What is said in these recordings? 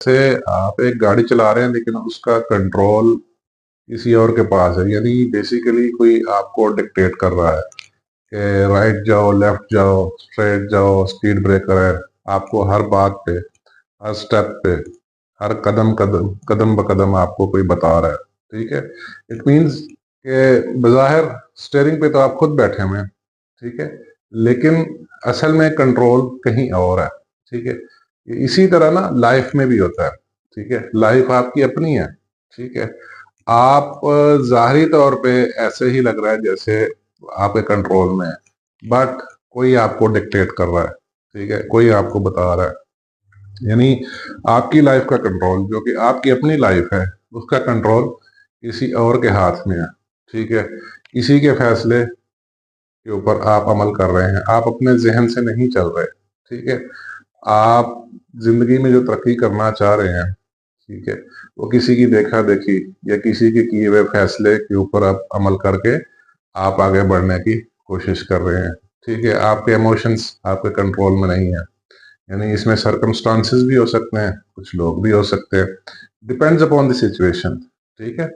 से आप एक गाड़ी चला रहे हैं लेकिन उसका कंट्रोल किसी और के पास है, यानी बेसिकली कोई आपको डिक्टेट कर रहा है कि राइट जाओ, लेफ्ट जाओ, स्ट्रेट जाओ, स्पीड ब्रेकर है, आपको हर बात पे, हर स्टेप पे, हर कदम कदम कदम ब कदम आपको कोई बता रहा है। ठीक है, इट मीन्स के बज़ाहिर स्टेयरिंग पे तो आप खुद बैठे हुए हैं, ठीक है, लेकिन असल में कंट्रोल कहीं और है। ठीक है, इसी तरह ना लाइफ में भी होता है। ठीक है, लाइफ आपकी अपनी है। ठीक है, आप ज़ाहिरी तौर पे ऐसे ही लग रहा है जैसे आपके कंट्रोल में है, बट कोई आपको डिक्टेट कर रहा है। ठीक है, कोई आपको बता रहा है, यानी आपकी लाइफ का कंट्रोल, जो कि आपकी अपनी लाइफ है, उसका कंट्रोल किसी और के हाथ में है। ठीक है, किसी के फैसले के ऊपर आप अमल कर रहे हैं, आप अपने जहन से नहीं चल रहे। ठीक है, आप जिंदगी में जो तरक्की करना चाह रहे हैं, ठीक है, वो किसी की देखा देखी या किसी के किए हुए फैसले के ऊपर आप अमल करके आप आगे बढ़ने की कोशिश कर रहे हैं। ठीक है, आपके इमोशंस आपके कंट्रोल में नहीं है, यानी इसमें सर्कमस्टांसेस भी हो सकते हैं, कुछ लोग भी हो सकते हैं, डिपेंड्स अपॉन द सिचुएशन। ठीक है,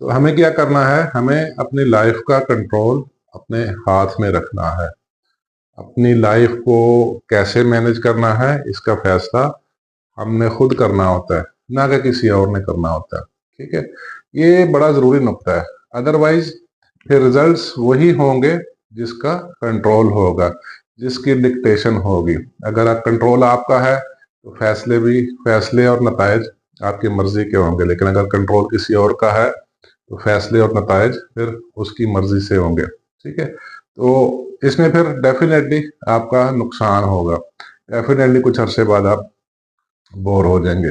तो हमें क्या करना है, हमें अपनी लाइफ का कंट्रोल अपने हाथ में रखना है। अपनी लाइफ को कैसे मैनेज करना है, इसका फैसला हमने खुद करना होता है, ना कि किसी और ने करना होता है। ठीक है, ये बड़ा ज़रूरी नुक्ता है। अदरवाइज फिर रिजल्ट्स वही होंगे जिसका कंट्रोल होगा, जिसकी डिक्टेशन होगी। अगर आप कंट्रोल आपका है तो फैसले और नतायज आपकी मर्जी के होंगे, लेकिन अगर कंट्रोल किसी और का है तो फैसले और नतायज फिर उसकी मर्जी से होंगे। ठीक है, तो इसमें फिर डेफिनेटली आपका नुकसान होगा, डेफिनेटली कुछ अरसे बाद आप बोर हो जाएंगे।